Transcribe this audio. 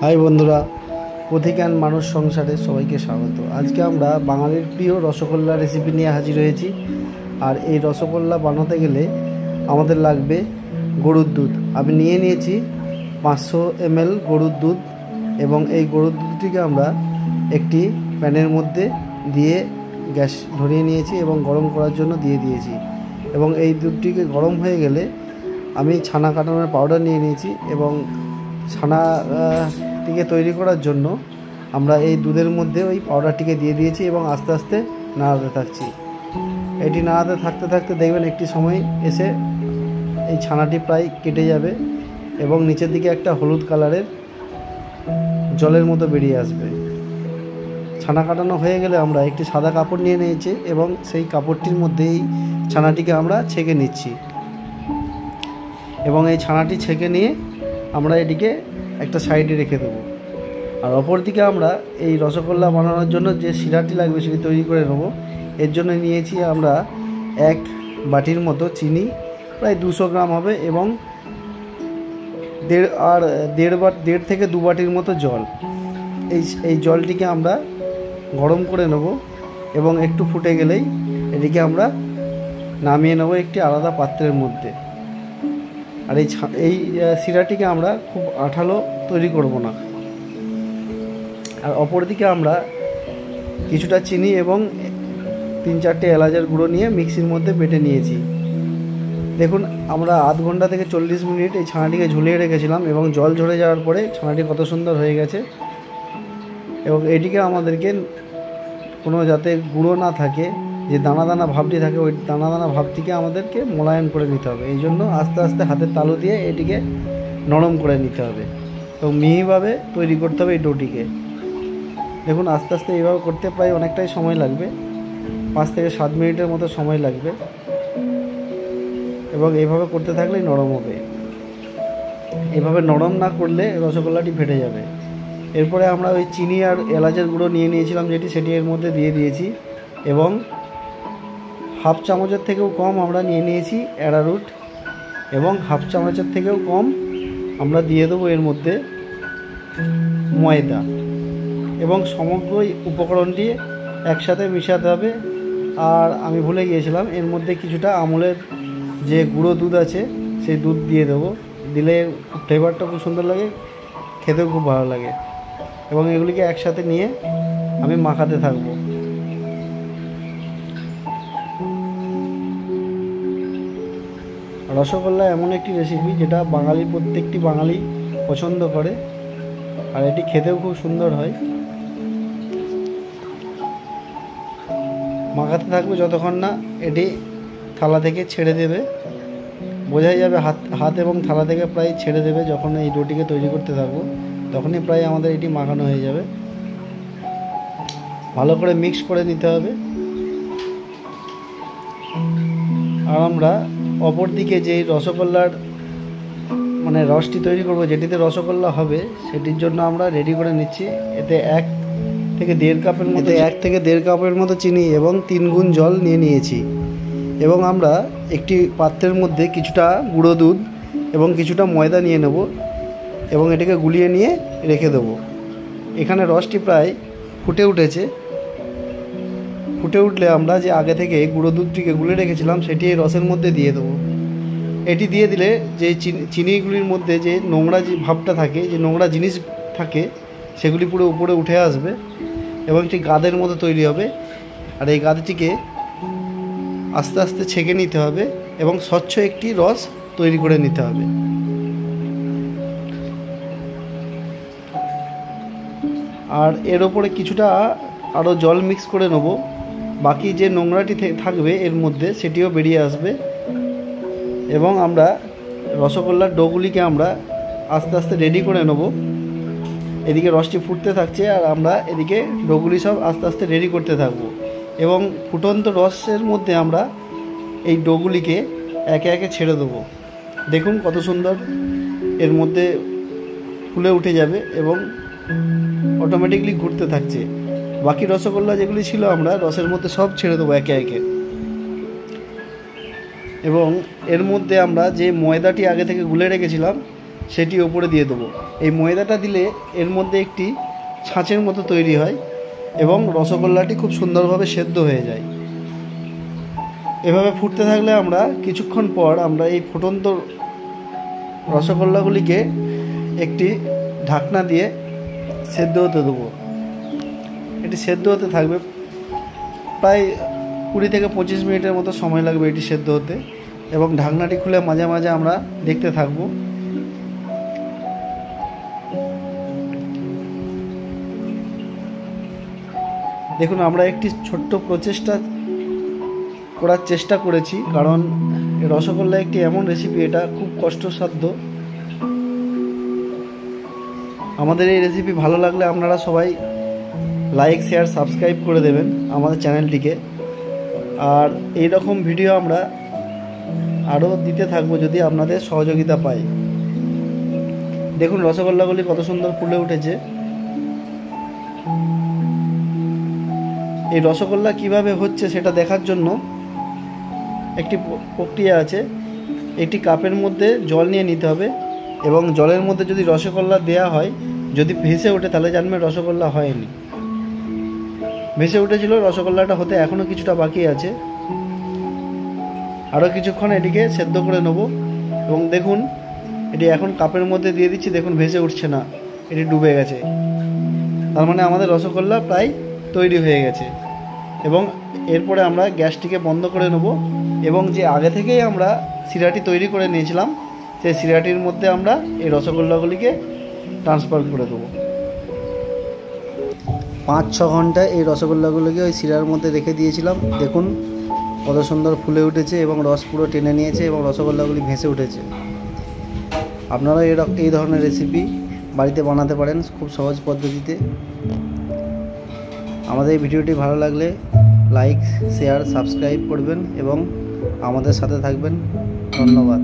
High বন্ধুরা, পথিকান মানুষ সংসারে সবাইকে স্বাগত। আজকে আমরা বাঙালির প্রিয় রসগোল্লা রেসিপি নিয়ে হাজির হয়েছি। আর এই রসগোল্লা বানাতে গেলে আমাদের লাগবে গরুর দুধ। আমি নিয়েছি 500 ml গরুর দুধ, এবং এই গরুর দুধটিকে আমরা একটি প্যানের মধ্যে দিয়ে গ্যাস ধরিয়ে নিয়েছি এবং গরম করার জন্য দিয়ে দিয়েছি। এবং এই দুধটিকে গরম হয়ে গেলে আমি ছানা কাটানোর পাউডার নিয়ে নিয়েছি, এবং ছানাটিকে তৈরি করার জন্য আমরা এই দুধের মধ্যে ওই পাউডারটিকে দিয়ে দিয়েছি এবং আস্তে আস্তে নাড়াতে থাকছি। এটি নাড়াতে থাকতে থাকতে দেখবেন একটি সময় এসে এই ছানাটি প্রায় কেটে যাবে এবং নিচের দিকে একটা হলুদ কালারের জলের মতো বেরিয়ে আসবে। ছানা কাটানো হয়ে গেলে আমরা একটি সাদা কাপড় নিয়ে নিয়েছি এবং সেই কাপড়টির মধ্যে এই ছানাটিকে আমরা ছেঁকে নিচ্ছি, এবং এই ছানাটি ছেঁকে নিয়ে আমরা এটিকে একটা সাইডে রেখে দেবো। আর অপরদিকে আমরা এই রসগোল্লা বানানোর জন্য যে শিরাটি লাগবে সেটি তৈরি করে নেব। এর জন্য নিয়েছি আমরা 1 বাটির মতো চিনি, প্রায় 200 গ্রাম হবে, এবং 1.5 থেকে 2 বাটির মতো জল। এই জলটিকে আমরা গরম করে নেব, এবং একটু ফুটে গেলেই এটিকে আমরা নামিয়ে নেব একটি আলাদা পাত্রের মধ্যে। আর এই শিরাটিকে আমরা খুব আঠালো তৈরি করব না। আর অপরদিকে আমরা কিছুটা চিনি এবং 3-4টে এলাচের গুঁড়ো নিয়ে মিক্সির মধ্যে বেটে নিয়েছি। দেখুন, আমরা আধ ঘন্টা থেকে 40 মিনিট এই ছানাটিকে ঝুলিয়ে রেখেছিলাম, এবং জল ঝরে যাওয়ার পরে ছানাটি কত সুন্দর হয়ে গেছে। এবং এটিকে আমাদেরকে কোনো যাতে গুঁড়ো না থাকে, যে দানা দানা ভাবটি থাকে, ওই দানা দানা ভাবটিকে আমাদেরকে মোলায়েম করে নিতে হবে। এই জন্য আস্তে আস্তে হাতের তালু দিয়ে এটিকে নরম করে নিতে হবে এবং মিহিভাবে তৈরি করতে হবে এই ডোটিকে। দেখুন, আস্তে আস্তে এইভাবে করতে প্রায় অনেকটাই সময় লাগবে, 5 থেকে 7 মিনিটের মতো সময় লাগবে, এবং এইভাবে করতে থাকলেই নরম হবে। এইভাবে নরম না করলে রসগোল্লাটি ফেটে যাবে। এরপরে আমরা ওই চিনি আর এলাচের গুঁড়ো নিয়ে নিয়েছিলাম সেটি এর মধ্যে দিয়ে দিয়েছি, এবং 1/2 চামচের থেকেও কম আমরা নিয়ে নিয়েছি অ্যারারুট, এবং 1/2 চামচের থেকেও কম আমরা দিয়ে দেবো এর মধ্যে ময়দা, এবং সমগ্র উপকরণটি একসাথে মিশাতে হবে। আর আমি ভুলে গিয়েছিলাম, এর মধ্যে কিছুটা আমুলের যে গুঁড়ো দুধ আছে সেই দুধ দিয়ে দেবো। দিলে ফ্লেভারটা খুব সুন্দর লাগে, খেতেও খুব ভালো লাগে। এবং এগুলিকে একসাথে নিয়ে আমি মাখাতে থাকবো। রসগোল্লা এমন একটি রেসিপি যেটা প্রত্যেকটি বাঙালি পছন্দ করে, আর এটি খেতেও খুব সুন্দর হয়। মাখাতে থাকবে যতক্ষণ না এটি থালা থেকে ছেড়ে দেবে। বোঝাই যাবে হাত এবং থালা থেকে প্রায় ছেড়ে দেবে। যখন এই ডোটিকে তৈরি করতে থাকবো তখনই প্রায় আমাদের এটি মাখানো হয়ে যাবে। ভালো করে মিক্স করে নিতে হবে। আর আমরা অপর দিকে যে রসগোল্লার রসটি তৈরি করব, যেটিতে রসগোল্লা হবে, সেটির জন্য আমরা রেডি করে নিচ্ছি। এতে 1 থেকে 1.5 কাপের মতো চিনি এবং 3 গুণ জল নিয়ে নিয়েছি। এবং আমরা একটি পাত্রের মধ্যে কিছুটা গুঁড়ো দুধ এবং কিছুটা ময়দা নিয়ে নেব, এবং এটাকে গুলিয়ে নিয়ে রেখে দেবো। এখানে রসটি প্রায় ফুটে উঠেছে। ফুটে উঠলে আমরা যে আগে থেকে গুঁড়ো দুধটিকে গুলে রেখেছিলাম সেটি এই রসের মধ্যে দিয়ে দেবো। এটি দিয়ে দিলে যে চিনিগুলির মধ্যে যে নোংরা যে ভাবটা থাকে, যে নোংরা জিনিস থাকে, সেগুলি পুরো উপরে উঠে আসবে এবং একটি গাদের মতো তৈরি হবে। আর এই গাদটিকে আস্তে আস্তে ছেঁকে নিতে হবে এবং স্বচ্ছ একটি রস তৈরি করে নিতে হবে। আর এর ওপরে কিছুটা আরও জল মিক্স করে নেব। বাকি যে নোংরাটি থাকবে এর মধ্যে সেটিও বেরিয়ে আসবে। এবং আমরা রসগোল্লার ডোগুলিকে আমরা আস্তে আস্তে রেডি করে নেব। এদিকে রসটি ফুটতে থাকছে আর আমরা এদিকে ডোগুলি সব আস্তে আস্তে রেডি করতে থাকব। এবং ফুটন্ত রসের মধ্যে আমরা এই ডোগুলিকে একে একে ছেড়ে দেবো। দেখুন কত সুন্দর এর মধ্যে ফুলে উঠে যাবে এবং অটোমেটিকলি ঘুরতে থাকছে। বাকি রসগোল্লা যেগুলি ছিল আমরা রসের মধ্যে সব ছেড়ে দেবো একে একে। এবং এর মধ্যে আমরা যে ময়দাটি আগে থেকে গুলে রেখেছিলাম সেটি ওপরে দিয়ে দেবো। এই ময়দাটা দিলে এর মধ্যে একটি ছাঁচের মতো তৈরি হয় এবং রসগোল্লাটি খুব সুন্দরভাবে সেদ্ধ হয়ে যায়। এভাবে ফুটতে থাকলে আমরা কিছুক্ষণ পর আমরা এই ফুটন্ত রসগোল্লাগুলিকে একটি ঢাকনা দিয়ে সেদ্ধ হতে দেবো। এটি সেদ্ধ হতে থাকবে, প্রায় 20 থেকে 25 মিনিটের মতো সময় লাগবে এটি সেদ্ধ হতে, এবং ঢাকনাটি খুলে মাঝে মাঝে আমরা দেখতে থাকব। দেখুন, আমরা একটি ছোট্ট প্রচেষ্টা করার চেষ্টা করেছি, কারণ রসগোল্লা একটি এমন রেসিপি, এটা খুব কষ্টসাধ্য। আমাদের এই রেসিপি ভালো লাগলে আপনারা সবাই লাইক, শেয়ার, সাবস্ক্রাইব করে দেবেন আমাদের চ্যানেলটিকে। আর এই রকম ভিডিও আমরা আরও দিতে থাকবো যদি আপনাদের সহযোগিতা পাই। দেখুন রসগোল্লাগুলি কত সুন্দর ফুলে উঠেছে। এই রসগোল্লা কিভাবে হচ্ছে সেটা দেখার জন্য একটি প্রক্রিয়া আছে। একটি কাপের মধ্যে জল নিয়ে নিতে হবে এবং জলের মধ্যে যদি রসগোল্লা দেওয়া হয়, যদি ভেসে ওঠে তাহলে জানবেন রসগোল্লা হয়নি। ভেসে উঠেছিল, রসগোল্লাটা হতে এখনও কিছুটা বাকি আছে। আরও কিছুক্ষণ এটিকে সেদ্ধ করে নেব। এবং দেখুন, এটি এখন কাপের মধ্যে দিয়ে দিচ্ছি। দেখুন ভেসে উঠছে না, এটি ডুবে গেছে। তার মানে আমাদের রসগোল্লা প্রায় তৈরি হয়ে গেছে। এবং এরপরে আমরা গ্যাসটিকে বন্ধ করে নেব এবং যে আগে থেকেই আমরা শিরাটি তৈরি করে নিয়েছিলাম, সেই শিরাটির মধ্যে আমরা এই রসগোল্লাগুলিকে ট্রান্সফার করে দেবো। 5-6 ঘন্টা এই রসগোল্লাগুলোকে ওই শিরার মধ্যে রেখে দিয়েছিলাম। দেখুন কত সুন্দর ফুলে উঠেছে এবং রস পুরো টেনে নিয়েছে এবং রসগোল্লাগুলি ভেসে উঠেছে। আপনারা এই ধরনের রেসিপি বাড়িতে বানাতে পারেন খুব সহজ পদ্ধতিতে। আমাদের এই ভিডিওটি ভালো লাগলে লাইক, শেয়ার, সাবস্ক্রাইব করবেন এবং আমাদের সাথে থাকবেন। ধন্যবাদ।